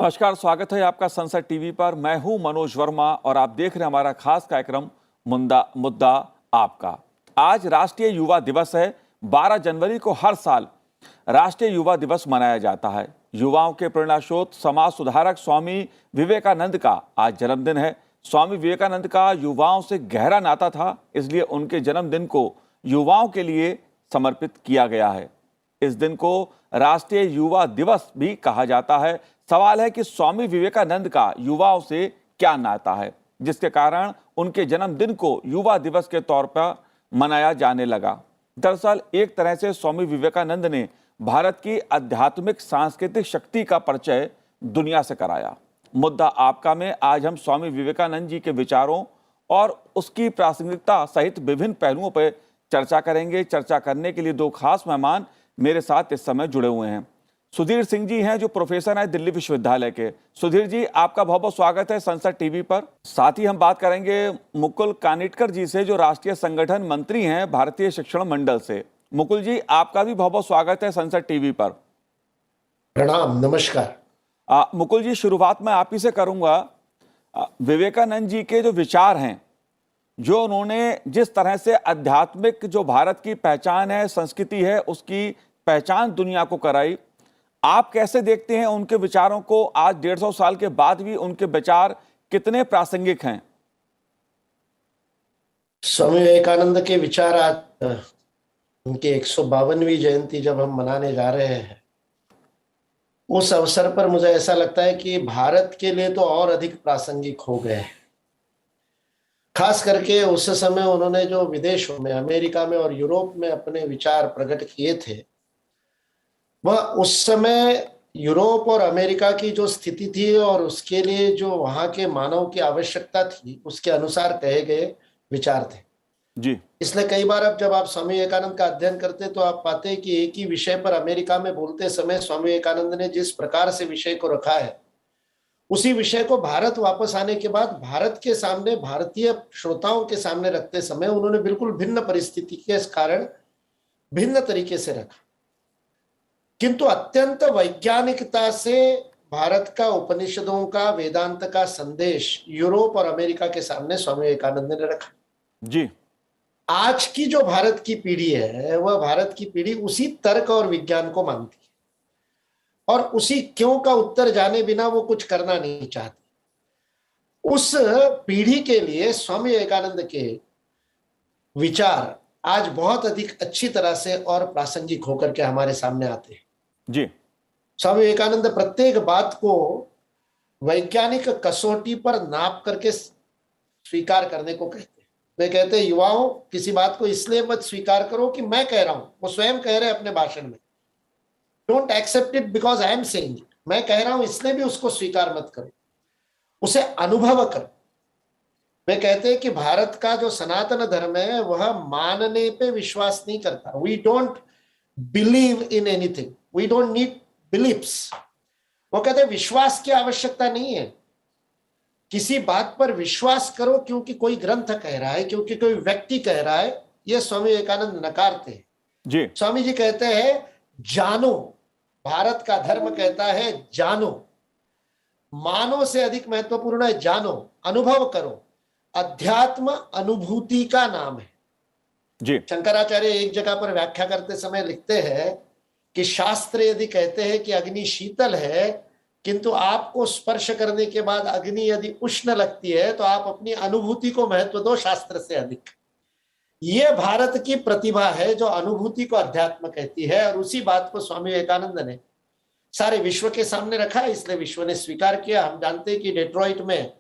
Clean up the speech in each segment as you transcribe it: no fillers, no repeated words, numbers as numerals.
नमस्कार, स्वागत है आपका संसद टीवी पर। मैं हूं मनोज वर्मा और आप देख रहे हैं हमारा खास कार्यक्रम मुद्दा आपका। आज राष्ट्रीय युवा दिवस है। 12 जनवरी को हर साल राष्ट्रीय युवा दिवस मनाया जाता है। युवाओं के प्रेरणास्रोत समाज सुधारक स्वामी विवेकानंद का आज जन्मदिन है। स्वामी विवेकानंद का युवाओं से गहरा नाता था, इसलिए उनके जन्मदिन को युवाओं के लिए समर्पित किया गया है। इस दिन को राष्ट्रीय युवा दिवस भी कहा जाता है। सवाल है कि स्वामी विवेकानंद का युवाओं से क्या नाता है, जिसके कारण उनके जन्मदिन को युवा दिवस के तौर पर मनाया जाने लगा। दरअसल एक तरह से स्वामी विवेकानंद ने भारत की आध्यात्मिक सांस्कृतिक शक्ति का परिचय दुनिया से कराया। मुद्दा आपका में आज हम स्वामी विवेकानंद जी के विचारों और उसकी प्रासंगिकता सहित विभिन्न पहलुओं पर चर्चा करेंगे। चर्चा करने के लिए दो खास मेहमान मेरे साथ इस समय जुड़े हुए हैं। सुधीर सिंह जी हैं, जो प्रोफेसर हैं दिल्ली विश्वविद्यालय के। सुधीर जी, आपका बहुत बहुत स्वागत है संसद टीवी पर। साथ ही हम बात करेंगे मुकुल कानिटकर जी से, जो राष्ट्रीय संगठन मंत्री हैं भारतीय शिक्षण मंडल से। मुकुल जी, आपका भी बहुत बहुत स्वागत है संसद टीवी पर। प्रणाम, नमस्कार। मुकुल जी, शुरुआत मैं आप ही से करूंगा। विवेकानंद जी के जो विचार हैं, जो उन्होंने जिस तरह से आध्यात्मिक जो भारत की पहचान है, संस्कृति है, उसकी पहचान दुनिया को कराई, आप कैसे देखते हैं उनके विचारों को? आज 150 साल के बाद भी उनके विचार कितने प्रासंगिक हैं? स्वामी विवेकानंद के विचार आज उनकी 152वीं जयंती जब हम मनाने जा रहे हैं, उस अवसर पर मुझे ऐसा लगता है कि भारत के लिए तो और अधिक प्रासंगिक हो गए हैं। खास करके उस समय उन्होंने जो विदेशों में, अमेरिका में और यूरोप में अपने विचार प्रकट किए थे, वह उस समय यूरोप और अमेरिका की जो स्थिति थी और उसके लिए जो वहां के मानव की आवश्यकता थी, उसके अनुसार कहे गए विचार थे जी। इसलिए कई बार अब जब आप स्वामी विवेकानंद का अध्ययन करते तो आप पाते हैं कि एक ही विषय पर अमेरिका में बोलते समय स्वामी विवेकानंद ने जिस प्रकार से विषय को रखा है, उसी विषय को भारत वापस आने के बाद भारत के सामने, भारतीय श्रोताओं के सामने रखते समय उन्होंने बिल्कुल भिन्न परिस्थिति के कारण भिन्न तरीके से रखा, किंतु अत्यंत वैज्ञानिकता से भारत का, उपनिषदों का, वेदांत का संदेश यूरोप और अमेरिका के सामने स्वामी विवेकानंद ने रखा जी। आज की जो भारत की पीढ़ी है, वह भारत की पीढ़ी उसी तर्क और विज्ञान को मानती है और उसी क्यों का उत्तर जाने बिना वो कुछ करना नहीं चाहती। उस पीढ़ी के लिए स्वामी विवेकानंद के विचार आज बहुत अधिक अच्छी तरह से और प्रासंगिक होकर के हमारे सामने आते हैं जी। स्वामी विवेकानंद प्रत्येक बात को वैज्ञानिक कसौटी पर नाप करके स्वीकार करने को कहते हैं। वे कहते हैं, युवाओं, किसी बात को इसलिए मत स्वीकार करो कि मैं कह रहा हूं, वो स्वयं कह रहे हैं अपने भाषण में, don't accept it because I am saying it. मैं कह रहा हूं इसलिए भी उसको स्वीकार मत करो, उसे अनुभव करो। वे कहते हैं कि भारत का जो सनातन धर्म है वह मानने पे विश्वास नहीं करता। We don't believe in anything, we don't need believes. वो कहते हैं विश्वास की आवश्यकता नहीं है, किसी बात पर विश्वास करो क्योंकि कोई ग्रंथ कह रहा है, क्योंकि कोई व्यक्ति कह रहा है। ये स्वामी विवेकानंद नकारते हैं जी। स्वामी जी कहते हैं जानो, भारत का धर्म कहता है जानो, मानो से अधिक महत्वपूर्ण है जानो, अनुभव करो। अध्यात्म अनुभूति का नाम है जी। शंकराचार्य एक जगह पर व्याख्या करते समय लिखते हैं कि शास्त्र यदि कहते हैं कि अग्नि शीतल है, किंतु आपको स्पर्श करने के बाद अग्नि यदि उष्ण लगती है तो आप अपनी अनुभूति को महत्व दो शास्त्र से अधिक। ये भारत की प्रतिभा है जो अनुभूति को अध्यात्म कहती है, और उसी बात को स्वामी विवेकानंद ने सारे विश्व के सामने रखा, इसलिए विश्व ने स्वीकार किया। हम जानते हैं कि डेट्रॉइट में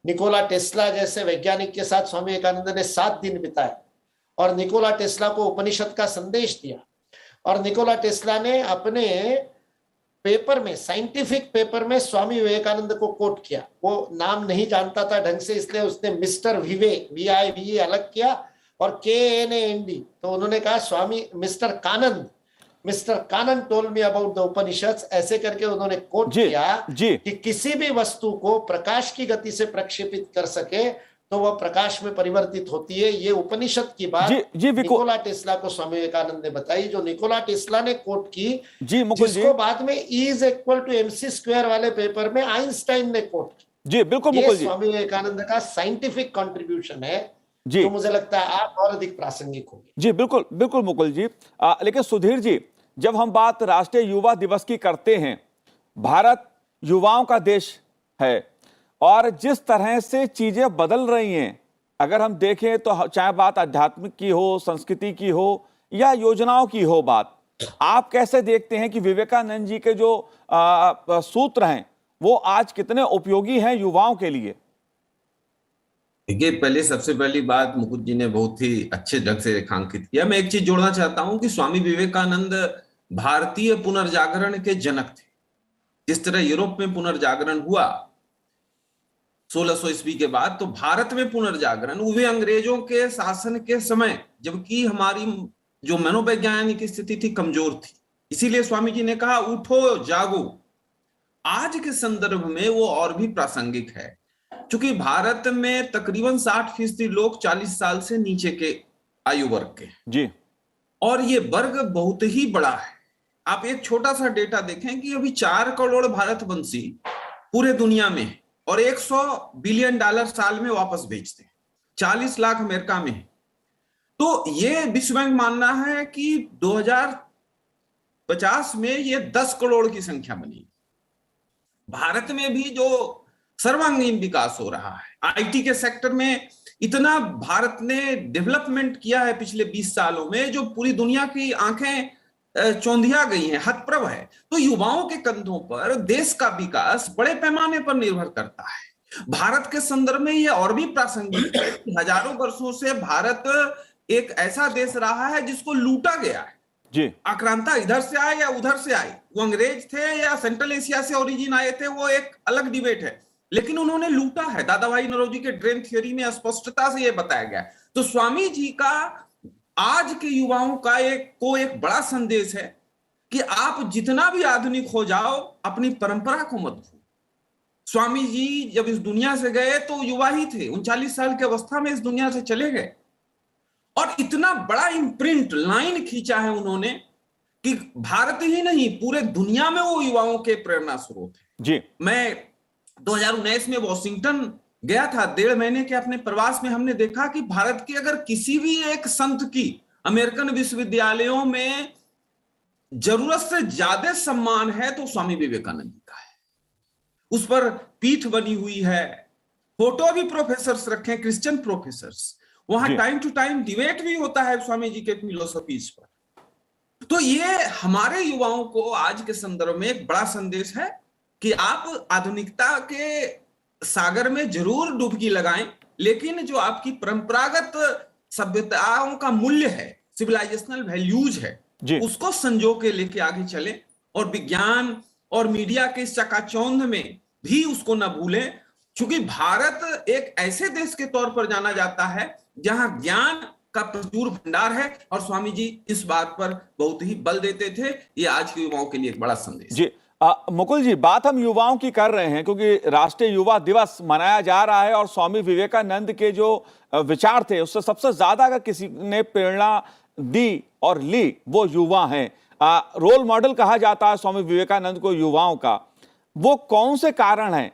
निकोला टेस्ला जैसे वैज्ञानिक के साथ स्वामी विवेकानंद ने 7 दिन बिताए और निकोला टेस्ला को उपनिषद का संदेश दिया। और निकोला टेस्ला ने अपने पेपर में, साइंटिफिक पेपर में स्वामी विवेकानंद को कोट किया। वो नाम नहीं जानता था ढंग से, इसलिए उसने मिस्टर विवेक, VIVE अलग किया और KNAND, तो उन्होंने कहा स्वामी मिस्टर कानंद told me about the Upanishads, ऐसे करके उन्होंने कोट किया कि किसी भी वस्तु को प्रकाश की गति से प्रक्षेपित कर सके तो वह प्रकाश में परिवर्तित होती है। ये उपनिषद की बात जी निकोला टेस्ला को स्वामी विवेकानंद ने बताई, जो निकोला टेस्ला ने कोट की, जी मुकुल जी, जिसको बाद में E=mc² वाले पेपर में आइंस्टाइन ने कोट की। जी बिल्कुल ये मुकुल जी, स्वामी विवेकानंद का साइंटिफिक कंट्रीब्यूशन है, जी जो मुझे लगता है आप और अधिक प्रासंगिक होगी। जी बिल्कुल बिल्कुल मुकुल जी। लेकिन सुधीर जी, जब हम बात राष्ट्रीय युवा दिवस की करते हैं, भारत युवाओं का देश है और जिस तरह से चीजें बदल रही हैं, अगर हम देखें तो चाहे बात आध्यात्मिक की हो, संस्कृति की हो या योजनाओं की हो बात, आप कैसे देखते हैं कि विवेकानंद जी के जो सूत्र हैं वो आज कितने उपयोगी हैं युवाओं के लिए? देखिए, पहले सबसे पहली बात मुकुट जी ने बहुत ही अच्छे ढंग से रेखांकित किया। मैं एक चीज जोड़ना चाहता हूं कि स्वामी विवेकानंद भारतीय पुनर्जागरण के जनक थे। जिस तरह यूरोप में पुनर्जागरण हुआ 1600 ईस्वी के बाद, तो भारत में पुनर्जागरण वे अंग्रेजों के शासन के समय, जबकि हमारी जो मनोवैज्ञानिक स्थिति थी कमजोर थी। इसीलिए स्वामी जी ने कहा उठो जागो। आज के संदर्भ में वो और भी प्रासंगिक है, क्योंकि भारत में तकरीबन 60% लोग 40 साल से नीचे के आयु वर्ग के जी, और ये वर्ग बहुत ही बड़ा है। आप एक छोटा सा डेटा देखें कि अभी 4 करोड़ भारतवंशी पूरे दुनिया में है और $100 बिलियन साल में वापस भेजते हैं। 40 लाख अमेरिका में है। तो ये विश्व बैंक मानना है कि 2050 में ये 10 करोड़ की संख्या बनी। भारत में भी जो सर्वांगीण विकास हो रहा है, आईटी के सेक्टर में इतना भारत ने डेवलपमेंट किया है पिछले 20 सालों में, जो पूरी दुनिया की आंखें चौंधिया गई हैं, हतप्रभ है। तो युवाओं के कंधों पर देश का विकास बड़े पैमाने पर निर्भर करता है। भारत के संदर्भ में यह और भी प्रासंगिक है कि हजारों वर्षों से भारत एक ऐसा देश रहा है जिसको लूटा गया है। जी, आक्रांता इधर से आए या उधर से आए, वो अंग्रेज थे या सेंट्रल एशिया से ओरिजिन आए थे, वो एक अलग डिबेट है, लेकिन उन्होंने लूटा है। दादा भाई नौरोजी के ड्रेन थ्योरी में स्पष्टता से यह बताया गया है। तो स्वामी जी का आज के युवाओं का एक बड़ा संदेश है कि आप जितना भी आधुनिक हो जाओ, अपनी परंपरा को मत भूलो। स्वामी जी जब इस दुनिया से गए तो युवा ही थे, 39 साल की अवस्था में इस दुनिया से चले गए और इतना बड़ा इम्प्रिंट लाइन खींचा है उन्होंने कि भारत ही नहीं पूरे दुनिया में वो युवाओं के प्रेरणा स्रोत है। जी, मैं 2019 में वॉशिंगटन गया था। 1.5 महीने के अपने प्रवास में हमने देखा कि भारत के अगर किसी भी एक संत की अमेरिकन विश्वविद्यालयों में जरूरत से ज्यादा सम्मान है तो स्वामी विवेकानंद जी का है। उस पर पीठ बनी हुई है, फोटो भी प्रोफेसर्स रखे, क्रिश्चियन प्रोफेसर्स। वहां टाइम टू टाइम डिबेट भी होता है स्वामी जी के फिलोसफीज पर। तो ये हमारे युवाओं को आज के संदर्भ में एक बड़ा संदेश है कि आप आधुनिकता के सागर में जरूर डुबकी लगाएं, लेकिन जो आपकी परंपरागत सभ्यताओं का मूल्य है, सिविलाइजेशनल वैल्यूज है, उसको संजो के लेके आगे चलें और विज्ञान और मीडिया के चकाचौंध में भी उसको ना भूलें, क्योंकि भारत एक ऐसे देश के तौर पर जाना जाता है जहां ज्ञान का प्रचुर भंडार है और स्वामी जी इस बात पर बहुत ही बल देते थे। ये आज के युवाओं के लिए एक बड़ा संदेश जी। मुकुल जी, बात हम युवाओं की कर रहे हैं क्योंकि राष्ट्रीय युवा दिवस मनाया जा रहा है और स्वामी विवेकानंद के जो विचार थे उससे सबसे ज्यादा अगर किसी ने प्रेरणा दी और ली वो युवा हैं। रोल मॉडल कहा जाता है स्वामी विवेकानंद को युवाओं का। वो कौन से कारण हैं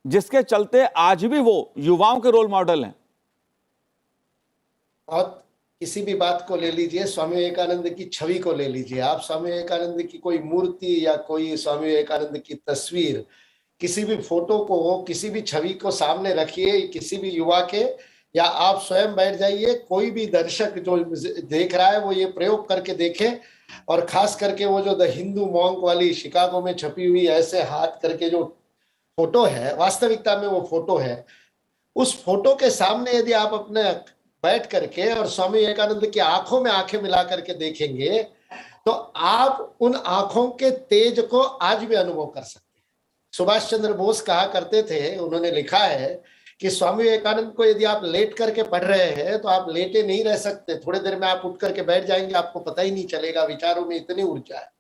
जिसके चलते आज भी वो युवाओं के रोल मॉडल हैं? और किसी भी बात को ले लीजिए, स्वामी विवेकानंद की छवि को ले लीजिए आप, स्वामी विवेकानंद की कोई मूर्ति या कोई स्वामी विवेकानंद की तस्वीर, किसी भी फोटो को, किसी भी छवि को सामने रखिए किसी भी युवा के, या आप स्वयं बैठ जाइए, कोई भी दर्शक जो देख रहा है वो ये प्रयोग करके देखे। और खास करके वो जो द हिंदू मॉन्क वाली शिकागो में छपी हुई ऐसे हाथ करके जो फोटो है, वास्तविकता में वो फोटो है, उस फोटो के सामने यदि आप अपने बैठ करके और स्वामी विवेकानंद की आंखों में आंखें मिला करके देखेंगे तो आप उन आंखों के तेज को आज भी अनुभव कर सकते हैं। सुभाष चंद्र बोस कहा करते थे, उन्होंने लिखा है कि स्वामी विवेकानंद को यदि आप लेट करके पढ़ रहे हैं तो आप लेटे नहीं रह सकते, थोड़ी देर में आप उठ करके बैठ जाएंगे, आपको पता ही नहीं चलेगा, विचारों में इतनी ऊर्जा है।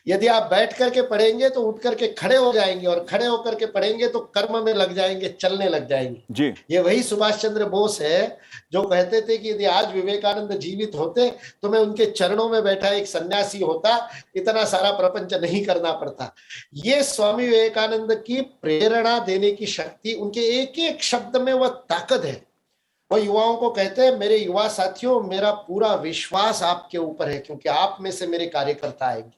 यदि आप बैठ करके पढ़ेंगे तो उठ करके खड़े हो जाएंगे, और खड़े होकर के पढ़ेंगे तो कर्म में लग जाएंगे, चलने लग जाएंगे। जी ये वही सुभाष चंद्र बोस है जो कहते थे कि यदि आज विवेकानंद जीवित होते तो मैं उनके चरणों में बैठा एक सन्यासी होता, इतना सारा प्रपंच नहीं करना पड़ता। ये स्वामी विवेकानंद की प्रेरणा देने की शक्ति, उनके एक एक शब्द में वह ताकत है। वह युवाओं को कहते हैं, मेरे युवा साथियों, मेरा पूरा विश्वास आपके ऊपर है, क्योंकि आप में से मेरे कार्यकर्ता आएंगे।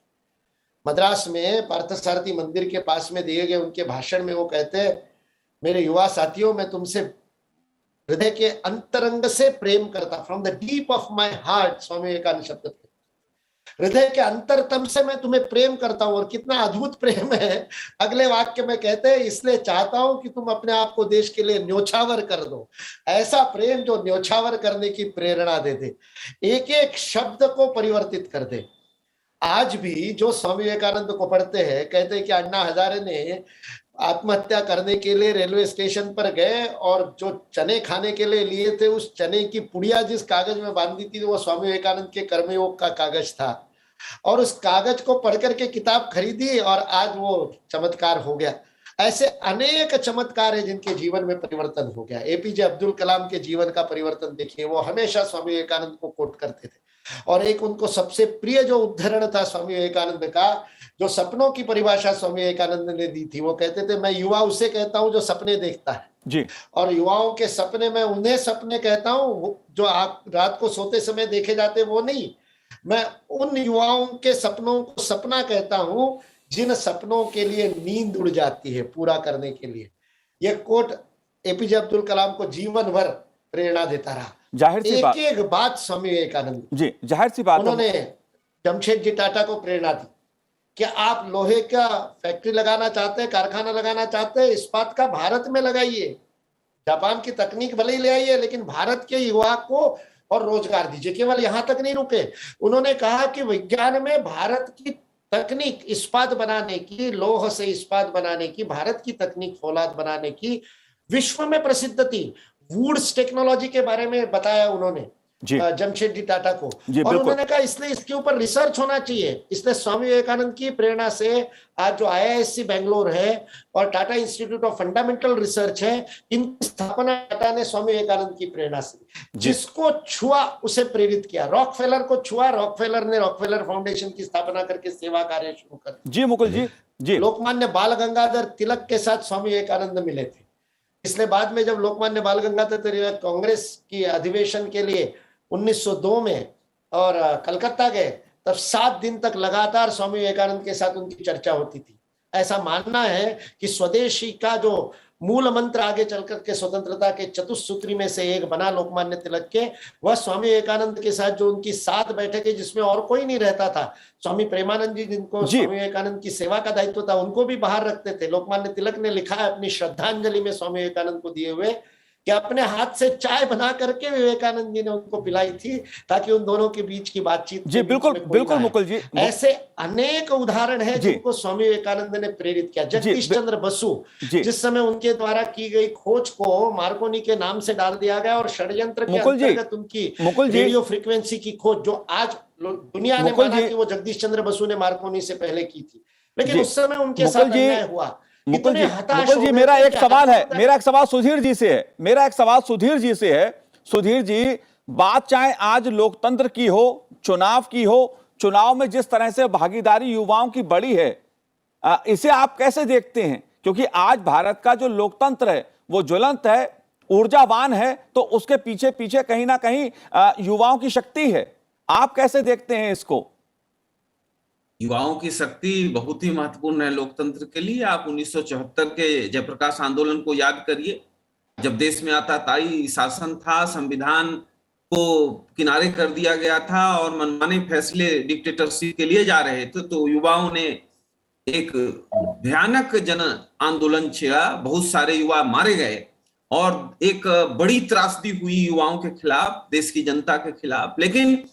मद्रास में पार्थसारथी मंदिर के पास में दिए गए उनके भाषण में वो कहते हैं, मेरे युवा साथियों, मैं तुमसे हृदय के अंतरंग से प्रेम करता, from the deep of my heart, Swami Vivekananda शब्द, हृदय के अंतरतम से मैं तुम्हें प्रेम करता हूं। और कितना अद्भुत प्रेम है, अगले वाक्य में कहते हैं, इसलिए चाहता हूं कि तुम अपने आप को देश के लिए न्योछावर कर दो। ऐसा प्रेम जो न्योछावर करने की प्रेरणा दे दे, एक एक शब्द को परिवर्तित कर दे। आज भी जो स्वामी विवेकानंद को पढ़ते हैं, कहते हैं कि अन्ना हजारे ने आत्महत्या करने के लिए रेलवे स्टेशन पर गए और जो चने खाने के लिए लिए थे, उस चने की पुड़िया जिस कागज में बांधी थी वो स्वामी विवेकानंद के कर्मयोग का कागज था, और उस कागज को पढ़ करके किताब खरीदी और आज वो चमत्कार हो गया। ऐसे अनेक चमत्कार है जिनके जीवन में परिवर्तन हो गया। एपीजे अब्दुल कलाम के जीवन का परिवर्तन देखिए, वो हमेशा स्वामी विवेकानंद को कोट करते थे, और एक उनको सबसे प्रिय जो उद्धरण था स्वामी विवेकानंद का, जो सपनों की परिभाषा स्वामी विवेकानंद ने दी थी, वो कहते थे, मैं युवा उसे कहता हूं जो सपने देखता है जी, और युवाओं के सपने में उन्हें सपने कहता हूं जो आप रात को सोते समय देखे जाते, वो नहीं। मैं उन युवाओं के सपनों को सपना कहता हूं जिन सपनों के लिए नींद उड़ जाती है पूरा करने के लिए। यह कोट एपीजे अब्दुल कलाम को जीवन भर प्रेरणा देता रहा। जाहिर सी बात, एक बात स्वामी विवेकानंद जी जाहिर सी बात, उन्होंने जमशेदजी टाटा को प्रेरणा दी कि आप लोहे का फैक्ट्री लगाना चाहते हैं, कारखाना लगाना चाहते हैं, इस्पात का भारत में लगाइए, जापान की तकनीक भले ही ले आइए, लेकिन भारत के युवा को और रोजगार दीजिए। केवल यहां तक नहीं रुके, उन्होंने कहा कि विज्ञान में भारत की तकनीक इस्पात बनाने की, लोह से इस्पात बनाने की, भारत की तकनीक फौलाद बनाने की विश्व में प्रसिद्ध थी। वुड्स टेक्नोलॉजी के बारे में बताया उन्होंने जमशेदजी टाटा को, और उन्होंने कहा इसलिए इसके ऊपर रिसर्च होना चाहिए। इसलिए स्वामी विवेकानंद की प्रेरणा से आज जो IISc बेंगलोर है और Tata institute of fundamental research है, इनकी स्थापना टाटा ने स्वामी विवेकानंद की प्रेरणा से, जिसको छुआ उसे प्रेरित किया। रॉकफेलर को छुआ, रॉकफेलर ने रॉकफेलर फाउंडेशन की स्थापना करके सेवा कार्य शुरू कर। जी मुकुल जी, जी लोकमान्य बाल गंगाधर तिलक के साथ स्वामी विवेकानंद मिले थे। इसलिए बाद में जब लोकमान्य बाल गंगाधर तिलक कांग्रेस की अधिवेशन के लिए 1902 में और कलकत्ता गए, तब 7 दिन तक लगातार स्वामी विवेकानंद के साथ उनकी चर्चा होती थी। ऐसा मानना है कि स्वदेशी का जो मूल मंत्र आगे चलकर के स्वतंत्रता के चतुसूत्री में से एक बना लोकमान्य तिलक के, वह स्वामी विवेकानंद के साथ जो उनकी 7 बैठकें जिसमें और कोई नहीं रहता था, स्वामी प्रेमानंद जी जिनको स्वामी विवेकानंद की सेवा का दायित्व था, उनको भी बाहर रखते थे। लोकमान्य तिलक ने लिखा है अपनी श्रद्धांजलि में स्वामी विवेकानंद को दिए हुए कि अपने हाथ से चाय बना करके विवेकानंद जी ने उनको पिलाई थी, ताकि उन दोनों के बीच की बातचीत। जी बिल्कुल बिल्कुल मुकुल जी, ऐसे अनेक उदाहरण हैं जिनको स्वामी विवेकानंद ने प्रेरित किया। जगदीश चंद्र बसु, जिस समय उनके द्वारा की गई खोज को मार्कोनी के नाम से डाल दिया गया और षड्यंत्र के अंतर्गत उनकी रेडियो फ्रीक्वेंसी की खोज, जो आज दुनिया ने माना कि वो जगदीश चंद्र बसु ने मार्कोनी से पहले की थी, लेकिन उस समय उनके साथ अन्याय हुआ। मुकुल जी मेरा एक सवाल है, मेरा एक सवाल सुधीर जी से है, सुधीर जी, बात चाहे आज लोकतंत्र की हो, चुनाव की हो, चुनाव में जिस तरह से भागीदारी युवाओं की बढ़ी है, इसे आप कैसे देखते हैं? क्योंकि आज भारत का जो लोकतंत्र है वो ज्वलंत है, ऊर्जावान है, तो उसके पीछे पीछे कहीं ना कहीं युवाओं की शक्ति है। आप कैसे देखते हैं इसको? युवाओं की शक्ति बहुत ही महत्वपूर्ण है लोकतंत्र के लिए। आप 1974 के जयप्रकाश आंदोलन को याद करिए, जब देश में आताताई शासन था, संविधान को किनारे कर दिया गया था और मनमाने फैसले डिक्टेटरशिप के लिए जा रहे थे, तो युवाओं ने एक भयानक जन आंदोलन छेड़ा, बहुत सारे युवा मारे गए और एक बड़ी त्रासदी हुई युवाओं के खिलाफ, देश की जनता के खिलाफ। लेकिन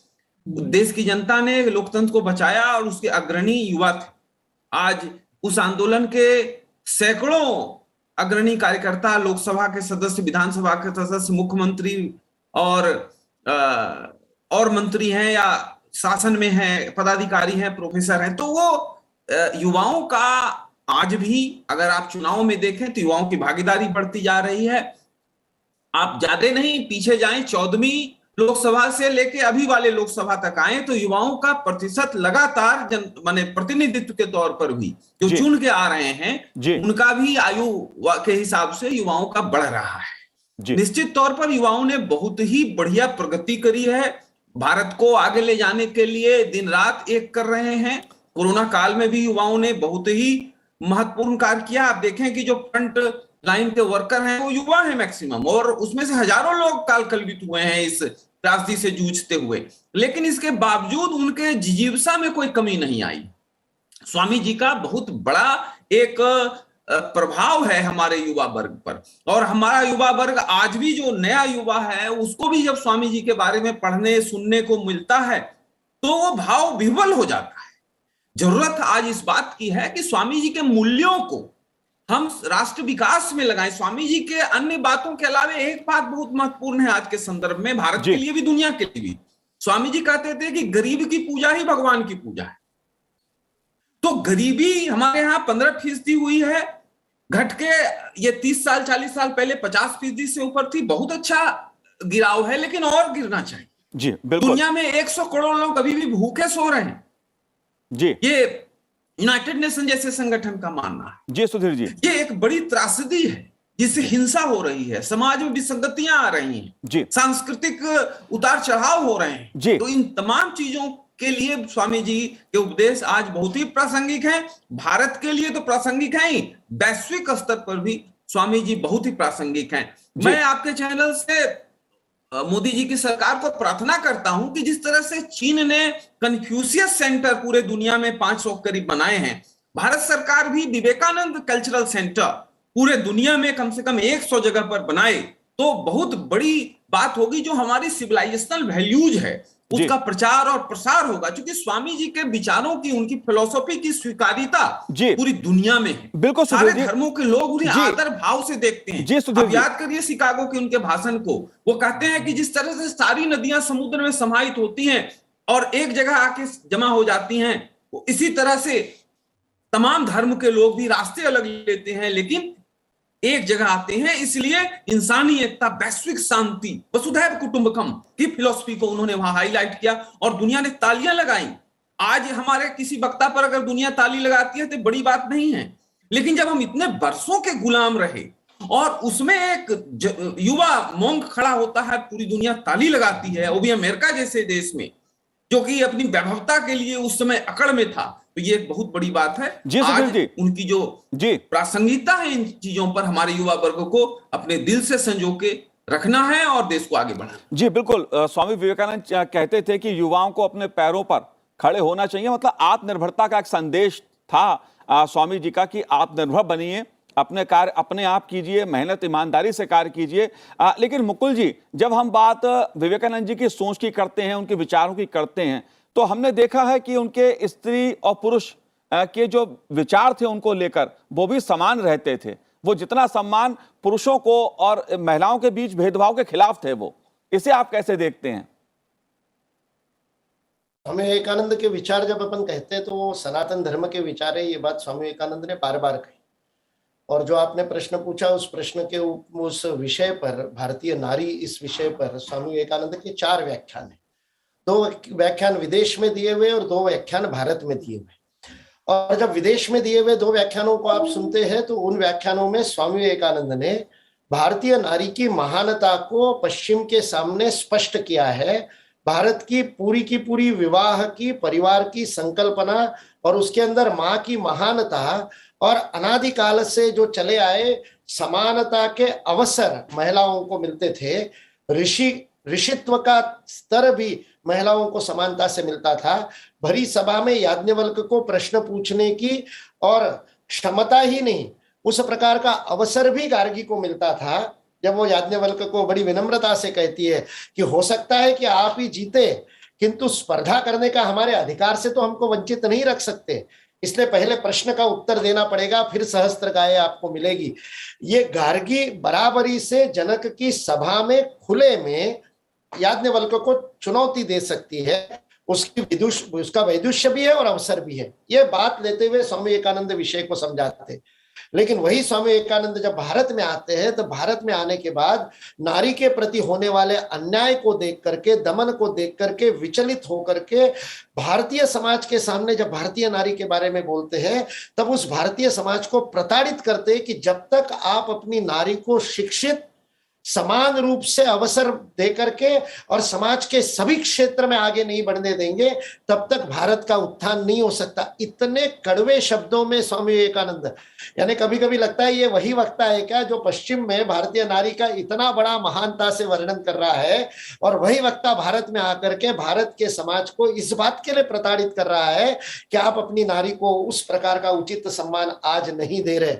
देश की जनता ने लोकतंत्र को बचाया और उसके अग्रणी युवा थे। आज उस आंदोलन के सैकड़ों अग्रणी कार्यकर्ता, लोकसभा के सदस्य, विधानसभा के सदस्य, मुख्यमंत्री और मंत्री हैं या शासन में हैं, पदाधिकारी हैं, प्रोफेसर हैं, तो वो युवाओं का आज भी अगर आप चुनाव में देखें तो युवाओं की भागीदारी बढ़ती जा रही है। आप ज्यादा नहीं पीछे जाएं, 14वीं लोकसभा से लेके अभी वाले लोकसभा तक आए तो युवाओं का प्रतिशत लगातार माने प्रतिनिधित्व के तौर पर भी जो चुन के आ रहे हैं उनका भी आयु के हिसाब से युवाओं का बढ़ रहा है। निश्चित तौर पर युवाओं ने बहुत ही बढ़िया प्रगति करी है, भारत को आगे ले जाने के लिए दिन रात एक कर रहे हैं। कोरोना काल में भी युवाओं ने बहुत ही महत्वपूर्ण कार्य किया। आप देखें कि जो फ्रंट लाइन के वर्कर हैं वो युवा हैं मैक्सिमम, और उसमें से हजारों लोग काल कलवित हुए हैं इस त्रासदी से जूझते हुए, लेकिन इसके बावजूद उनके जिजीविका में कोई कमी नहीं आई। स्वामी जी का बहुत बड़ा एक प्रभाव है हमारे युवा वर्ग पर, और हमारा युवा वर्ग आज भी जो नया युवा है उसको भी जब स्वामी जी के बारे में पढ़ने सुनने को मिलता है तो वो भाव विह्वल हो जाता है। जरूरत आज इस बात की है कि स्वामी जी के मूल्यों को हम राष्ट्र विकास में लगाएं। स्वामी जी के अन्य बातों के अलावा एक बात बहुत महत्वपूर्ण है आज के संदर्भ में, भारत के लिए भी दुनिया के लिए भी। स्वामी जी कहते थे कि गरीब की पूजा ही भगवान की पूजा है। तो गरीबी हमारे यहाँ 15% हुई है, घट के ये 30 साल 40 साल पहले 50% से ऊपर थी। बहुत अच्छा गिराव है, लेकिन और गिरना चाहिए। जी बिल्कुल। दुनिया में 100 करोड़ लोग अभी भी भूखे सो रहे हैं जी, ये यूनाइटेड नेशन जैसे संगठन का मानना है। जी सुधीर जी, ये एक बड़ी त्रासदी है जिससे हिंसा हो रही है, समाज में विसंगतियां आ रही हैं जी, सांस्कृतिक उतार चढ़ाव हो रहे हैं जी। तो इन तमाम चीजों के लिए स्वामी जी के उपदेश आज बहुत ही प्रासंगिक हैं। भारत के लिए तो प्रासंगिक हैं ही, वैश्विक स्तर पर भी स्वामी जी बहुत ही प्रासंगिक हैं। मैं आपके चैनल से मोदी जी की सरकार को प्रार्थना करता हूं कि जिस तरह से चीन ने कन्फ्यूशियस सेंटर पूरे दुनिया में 500 करीब बनाए हैं, भारत सरकार भी विवेकानंद कल्चरल सेंटर पूरे दुनिया में कम से कम 100 जगह पर बनाए तो बहुत बड़ी बात होगी। जो हमारी सिविलाइजेशनल वैल्यूज है उसका प्रचार और प्रसार होगा, क्योंकि स्वामी जी के विचारों की, उनकी फिलॉसफी की स्वीकार्यता पूरी दुनिया में है। बिल्कुल, सारे धर्मों के लोग उन्हें आदर भाव से देखते हैं। आप याद करिए शिकागो के उनके भाषण को, वो कहते हैं कि जिस तरह से सारी नदियां समुद्र में समाहित होती हैं और एक जगह आके जमा हो जाती हैं, इसी तरह से तमाम धर्म के लोग भी रास्ते अलग लेते हैं लेकिन एक जगह आते हैं। इसलिए इंसानी एकता, वैश्विक शांति, वसुधैव कुटुंबकम की फिलॉसफी को उन्होंने वहां हाईलाइट किया और दुनिया ने तालियां लगाई। आज हमारे किसी वक्ता पर अगर दुनिया ताली लगाती है तो बड़ी बात नहीं है, लेकिन जब हम इतने वर्षों के गुलाम रहे और उसमें एक युवा मोंग खड़ा होता है, पूरी दुनिया ताली लगाती है, वो भी अमेरिका जैसे देश में जो कि अपनी वैभवता के लिए उस समय अकड़ में था, तो ये एक बहुत बड़ी बात है। आज उनकी जो प्रासंगिकता है इन चीजों पर हमारे युवा वर्ग को अपने दिल से संजो के रखना है और देश को आगे बढ़ाना। जी बिल्कुल। स्वामी विवेकानंद कहते थे कि युवाओं को अपने पैरों पर खड़े होना चाहिए, मतलब आत्मनिर्भरता का एक संदेश था स्वामी जी का कि आत्मनिर्भर बनिए, अपने कार्य अपने आप कीजिए, मेहनत ईमानदारी से कार्य कीजिए। लेकिन मुकुल जी, जब हम बात विवेकानंद जी की सोच की करते हैं, उनके विचारों की करते हैं, तो हमने देखा है कि उनके स्त्री और पुरुष के जो विचार थे उनको लेकर वो भी समान रहते थे। वो जितना सम्मान पुरुषों को और महिलाओं के बीच भेदभाव के खिलाफ थे, वो इसे आप कैसे देखते हैं? स्वामी विवेकानंद के विचार जब अपन कहते हैं तो वो सनातन धर्म के विचार है, ये बात स्वामी विवेकानंद ने बार बार कही। और जो आपने प्रश्न पूछा उस प्रश्न के उस विषय पर, भारतीय नारी, इस विषय पर स्वामी विवेकानंद के 4 व्याख्यान है। 2 व्याख्यान विदेश में दिए हुए और 2 व्याख्यान भारत में दिए हुए। और जब विदेश में दिए हुए 2 व्याख्यानों को आप सुनते हैं तो उन व्याख्यानों में स्वामी विवेकानंद ने भारतीय नारी की महानता को पश्चिम के सामने स्पष्ट किया है। भारत की पूरी विवाह की, परिवार की संकल्पना और उसके अंदर माँ की महानता और अनादिकाल से जो चले आए समानता के अवसर महिलाओं को मिलते थे। ऋषित्व का स्तर भी महिलाओं को समानता से मिलता था। भरी सभा में याज्ञवल्क्य को प्रश्न पूछने की और क्षमता ही नहीं, उस प्रकार का अवसर भी गार्गी को मिलता था। जब वो याज्ञवल्क्य को बड़ी विनम्रता से कहती है कि हो सकता है कि आप ही जीते, किंतु स्पर्धा करने का हमारे अधिकार से तो हमको वंचित नहीं रख सकते, इसलिए पहले प्रश्न का उत्तर देना पड़ेगा, फिर सहस्त्र गाय आपको मिलेगी। ये गार्गी बराबरी से जनक की सभा में खुले में याज्ञवल्क्य को चुनौती दे सकती है। उसका वैदुष्य भी है और अवसर भी है। ये बात लेते हुए स्वामी विवेकानंद विषय को समझाते। लेकिन वही स्वामी विवेकानंद जब भारत में आते हैं तो भारत में आने के बाद नारी के प्रति होने वाले अन्याय को देख करके, दमन को देख करके विचलित होकर के भारतीय समाज के सामने जब भारतीय नारी के बारे में बोलते हैं, तब उस भारतीय समाज को प्रताड़ित करते हैं कि जब तक आप अपनी नारी को शिक्षित, समान रूप से अवसर दे करके और समाज के सभी क्षेत्र में आगे नहीं बढ़ने देंगे, तब तक भारत का उत्थान नहीं हो सकता। इतने कड़वे शब्दों में स्वामी विवेकानंद, यानी कभी कभी लगता है ये वही वक्ता है क्या जो पश्चिम में भारतीय नारी का इतना बड़ा महानता से वर्णन कर रहा है, और वही वक्ता भारत में आकर के भारत के समाज को इस बात के लिए प्रताड़ित कर रहा है कि आप अपनी नारी को उस प्रकार का उचित सम्मान आज नहीं दे रहे।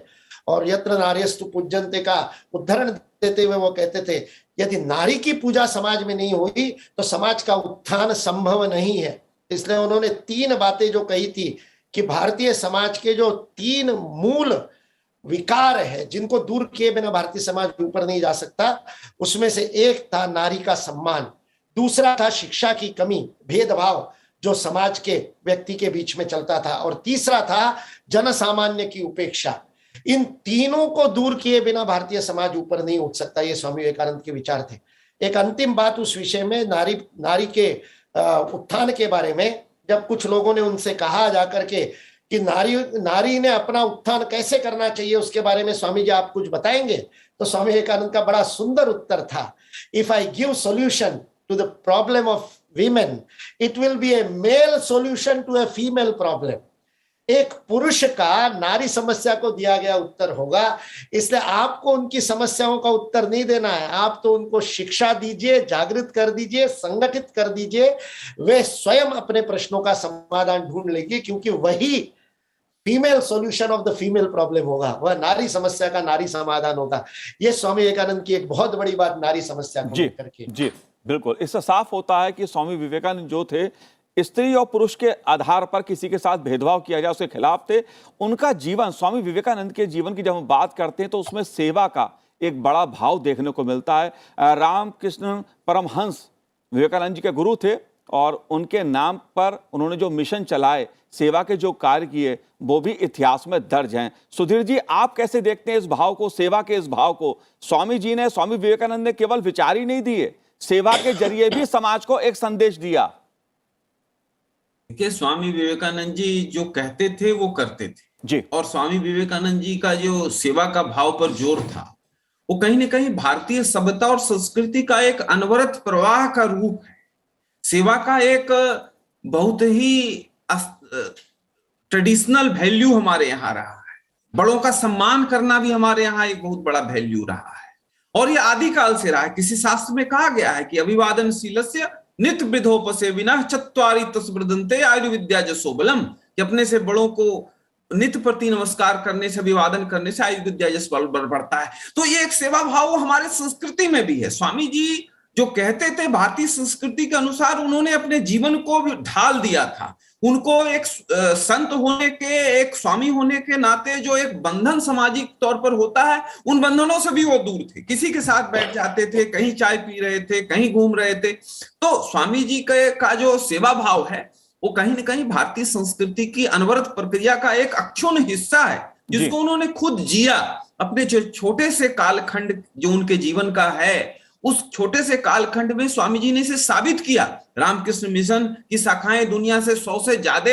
और यत्र नार्यस्तु पूज्यन्ते का उदाहरण देते हुए वो कहते थे, यदि नारी की पूजा समाज में नहीं हुई तो समाज का उत्थान संभव नहीं है। इसलिए उन्होंने 3 बातें जो कही थी कि भारतीय समाज के जो 3 मूल विकार है जिनको दूर किए बिना भारतीय समाज ऊपर नहीं जा सकता, उसमें से एक था नारी का सम्मान, दूसरा था शिक्षा की कमी, भेदभाव जो समाज के व्यक्ति के बीच में चलता था, और तीसरा था जन सामान्य की उपेक्षा। इन तीनों को दूर किए बिना भारतीय समाज ऊपर नहीं उठ सकता। ये स्वामी विवेकानंद के विचार थे। एक अंतिम बात उस विषय में, नारी के उत्थान के बारे में, जब कुछ लोगों ने उनसे कहा जाकर के कि नारी ने अपना उत्थान कैसे करना चाहिए, उसके बारे में स्वामी जी आप कुछ बताएंगे, तो स्वामी विवेकानंद का बड़ा सुंदर उत्तर था, if I give solution to the problem of women, it will be a male solution to a female problem. एक पुरुष का नारी समस्या को दिया गया उत्तर होगा, इसलिए आपको उनकी समस्याओं का उत्तर नहीं देना है, आप तो उनको शिक्षा दीजिए, जागृत कर दीजिए, संगठित कर दीजिए, वे स्वयं अपने प्रश्नों का समाधान ढूंढ लेंगे, क्योंकि वही female solution of the female problem होगा, वह नारी समस्या का नारी समाधान होगा। यह स्वामी विवेकानंद की एक बहुत बड़ी बात नारी समस्या को लेकर के। जी बिल्कुल, इससे साफ होता है कि स्वामी विवेकानंद जो थे, स्त्री और पुरुष के आधार पर किसी के साथ भेदभाव किया जाए उसके खिलाफ थे। उनका जीवन, स्वामी विवेकानंद के जीवन की जब हम बात करते हैं तो उसमें सेवा का एक बड़ा भाव देखने को मिलता है। रामकृष्ण परमहंस विवेकानंद जी के गुरु थे और उनके नाम पर उन्होंने जो मिशन चलाए, सेवा के जो कार्य किए, वो भी इतिहास में दर्ज हैं। सुधीर जी, आप कैसे देखते हैं इस भाव को, सेवा के इस भाव को? स्वामी विवेकानंद ने केवल विचार ही नहीं दिए, सेवा के जरिए भी समाज को एक संदेश दिया। देखिए, स्वामी विवेकानंद जी जो कहते थे वो करते थे जी। और स्वामी विवेकानंद जी का जो सेवा का भाव पर जोर था, वो कहीं ना कहीं भारतीय सभ्यता और संस्कृति का एक अनवरत प्रवाह का रूप है। सेवा का एक बहुत ही ट्रेडिशनल वैल्यू हमारे यहाँ रहा है। बड़ों का सम्मान करना भी हमारे यहाँ एक बहुत बड़ा वैल्यू रहा है, और ये आदिकाल से रहा है। किसी शास्त्र में कहा गया है कि अभिवादनशीलस्य नित्य वृद्धोपसेविनः चत्वारि तस्वृदन्ते आयुर्विद्या जसो बलम, कि अपने से बड़ों को नित्य प्रति नमस्कार करने से, अभिवादन करने से आयुर्विद्या जस बल बढ़ता है। तो ये एक सेवा भाव हमारे संस्कृति में भी है। स्वामी जी जो कहते थे, भारतीय संस्कृति के अनुसार उन्होंने अपने जीवन को भी ढाल दिया था। उनको एक संत होने के, एक स्वामी होने के नाते जो एक बंधन सामाजिक तौर पर होता है, उन बंधनों से भी वो दूर थे। किसी के साथ बैठ जाते थे, कहीं चाय पी रहे थे, कहीं घूम रहे थे। तो स्वामी जी का जो सेवा भाव है वो कहीं ना कहीं भारतीय संस्कृति की अनवरत प्रक्रिया का एक अक्षुण्ण हिस्सा है, जिसको उन्होंने खुद जिया। अपने छोटे से कालखंड जो उनके जीवन का है, उस छोटे से कालखंड में स्वामी जी ने इसे साबित किया। रामकृष्ण मिशन की शाखाएं दुनिया से 100 से ज्यादा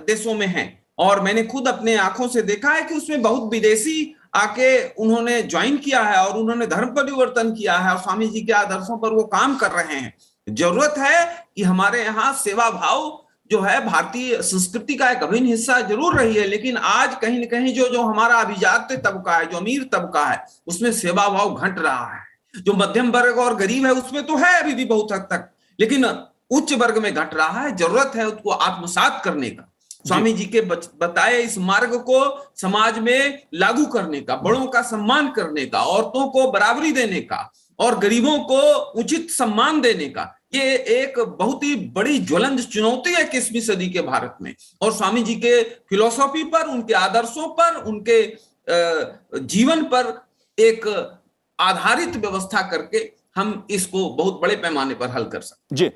देशों में हैं, और मैंने खुद अपने आंखों से देखा है कि उसमें बहुत विदेशी आके उन्होंने ज्वाइन किया है और उन्होंने धर्म परिवर्तन किया है, और स्वामी जी के आदर्शों पर वो काम कर रहे हैं। जरूरत है कि हमारे यहाँ सेवा भाव जो है भारतीय संस्कृति का एक अभिन्न हिस्सा जरूर रही है, लेकिन आज कहीं न कहीं जो हमारा अभिजात तबका है, जो अमीर तबका है, उसमें सेवा भाव घट रहा है। जो मध्यम वर्ग और गरीब है उसमें तो है अभी भी बहुत हद तक, लेकिन उच्च वर्ग में घट रहा है। जरूरत है उसको आत्मसात करने का, स्वामी जी के बताए इस मार्ग को समाज में लागू करने का, बड़ों का सम्मान करने का, औरतों को बराबरी देने का और गरीबों को उचित सम्मान देने का। ये एक बहुत ही बड़ी ज्वलंत चुनौती है 21वीं सदी के भारत में, और स्वामी जी के फिलॉसफी पर, उनके आदर्शों पर, उनके जीवन पर एक आधारित व्यवस्था करके हम इसको बहुत बड़े पैमाने पर हल कर सकते। जी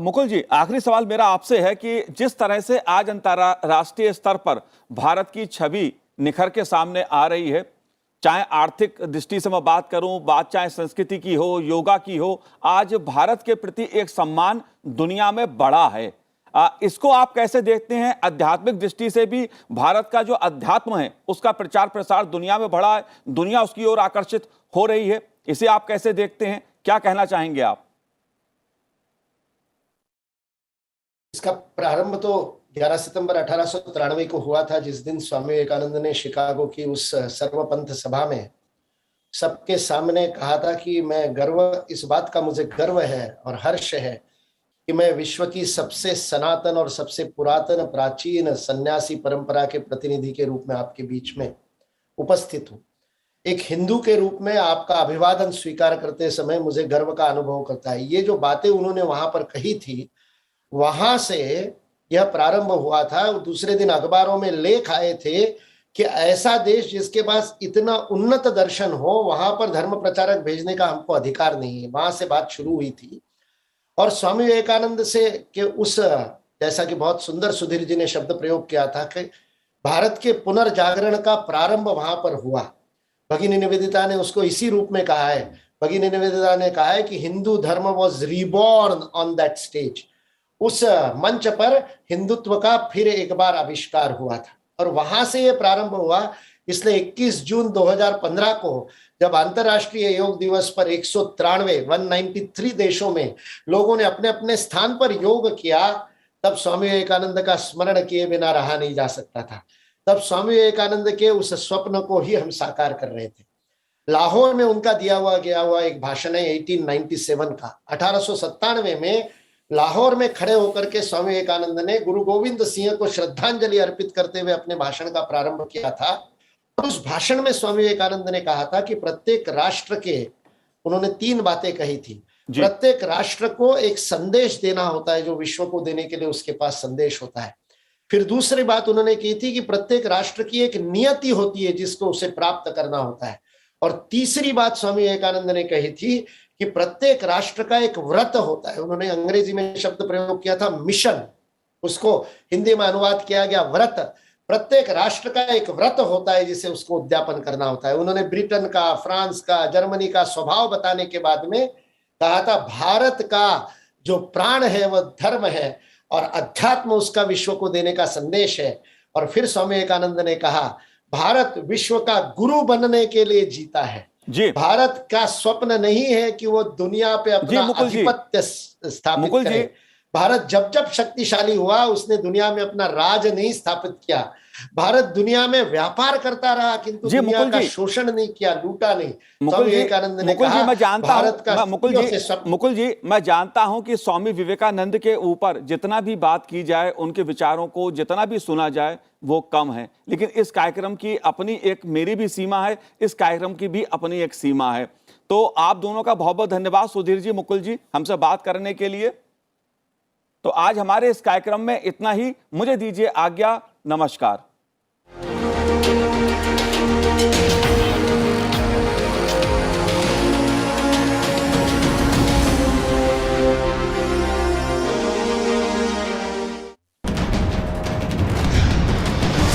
मुकुल जी, आखिरी सवाल मेरा आपसे है कि जिस तरह से आज अंतर्राष्ट्रीय स्तर पर भारत की छवि निखर के सामने आ रही है, चाहे आर्थिक दृष्टि से मैं बात करूं, बात चाहे संस्कृति की हो, योगा की हो, आज भारत के प्रति एक सम्मान दुनिया में बढ़ा है। इसको आप कैसे देखते हैं? आध्यात्मिक दृष्टि से भी भारत का जो अध्यात्म है उसका प्रचार प्रसार दुनिया में बढ़ा है, दुनिया उसकी ओर आकर्षित हो रही है, इसे आप कैसे देखते हैं? क्या कहना चाहेंगे आप? इसका प्रारंभ तो 11 सितंबर 1893 को हुआ था, जिस दिन स्वामी विवेकानंद ने शिकागो की उस सर्वपंथ सभा में सबके सामने कहा था कि इस बात का मुझे गर्व है और हर्ष है कि मैं विश्व की सबसे सनातन और सबसे पुरातन प्राचीन सन्यासी परंपरा के प्रतिनिधि के रूप में आपके बीच में उपस्थित हूं। एक हिंदू के रूप में आपका अभिवादन स्वीकार करते समय मुझे गर्व का अनुभव करता है। ये जो बातें उन्होंने वहां पर कही थी, वहां से यह प्रारंभ हुआ था। दूसरे दिन अखबारों में लेख आए थे कि ऐसा देश जिसके पास इतना उन्नत दर्शन हो, वहां पर धर्म प्रचारक भेजने का हमको अधिकार नहीं है। वहां से बात शुरू हुई थी और स्वामी विवेकानंद से के उस, जैसा कि बहुत सुंदर सुधीर जी ने शब्द प्रयोग किया था कि भारत के पुनर्जागरण का प्रारंभ वहां पर हुआ। भगिनी निवेदिता ने उसको इसी रूप में कहा है। भगिनी निवेदिता ने कहा है कि हिंदू धर्म was reborn on that stage. उस मंच पर हिंदुत्व का फिर एक बार आविष्कार हुआ था और वहां से यह प्रारंभ हुआ। इसलिए 21 जून 2015 को जब अंतर्राष्ट्रीय योग दिवस पर 193 देशों में लोगों ने अपने अपने स्थान पर योग किया, तब स्वामी विवेकानंद का स्मरण किए बिना रहा नहीं जा सकता था। तब स्वामी विवेकानंद के उस स्वप्न को ही हम साकार कर रहे थे। लाहौर में उनका गया हुआ एक भाषण है 1897 का। 1897 में लाहौर में खड़े होकर के स्वामी विवेकानंद ने गुरु गोविंद सिंह को श्रद्धांजलि अर्पित करते हुए अपने भाषण का प्रारंभ किया था। उस भाषण में स्वामी विवेकानंद ने कहा था कि प्रत्येक राष्ट्र के, उन्होंने 3 बातें कही थी। प्रत्येक राष्ट्र को एक संदेश देना होता है जो विश्व को देने के लिए उसके पास संदेश होता है। फिर दूसरी बात उन्होंने की थी कि प्रत्येक राष्ट्र की एक नियति होती है जिसको उसे प्राप्त करना होता है। और तीसरी बात स्वामी विवेकानंद ने कही थी कि प्रत्येक राष्ट्र का एक व्रत होता है। उन्होंने अंग्रेजी में शब्द प्रयोग किया था मिशन, उसको हिंदी में अनुवाद किया गया व्रत। प्रत्येक राष्ट्र का एक व्रत होता है जिसे उसको उद्यापन करना होता है। उन्होंने ब्रिटेन का, फ्रांस का, जर्मनी का स्वभाव बताने के बाद में कहा था भारत का जो प्राण है वह धर्म है और अध्यात्म उसका विश्व को देने का संदेश है। और फिर स्वामी विवेकानंद ने कहा भारत विश्व का गुरु बनने के लिए जीता है। जी, भारत का स्वप्न नहीं है कि वो दुनिया पे अपना आधिपत्य स्थापित करे। भारत जब जब शक्तिशाली हुआ उसने दुनिया में अपना राज नहीं स्थापित किया। भारत दुनिया में व्यापार करता रहा किंतु दुनिया का शोषण नहीं किया, लूटा नहीं। स्वामी विवेकानंद ने कहा भारत का मुकुल जी मैं जानता हूं कि स्वामी विवेकानंद के ऊपर जितना भी बात की जाए, उनके विचारों को जितना भी सुना जाए वो कम है, लेकिन इस कार्यक्रम की अपनी एक, मेरी भी सीमा है, इस कार्यक्रम की भी अपनी एक सीमा है। तो आप दोनों का बहुत बहुत धन्यवाद सुधीर जी, मुकुल जी, हमसे बात करने के लिए। तो आज हमारे इस कार्यक्रम में इतना ही, मुझे दीजिए आज्ञा, नमस्कार।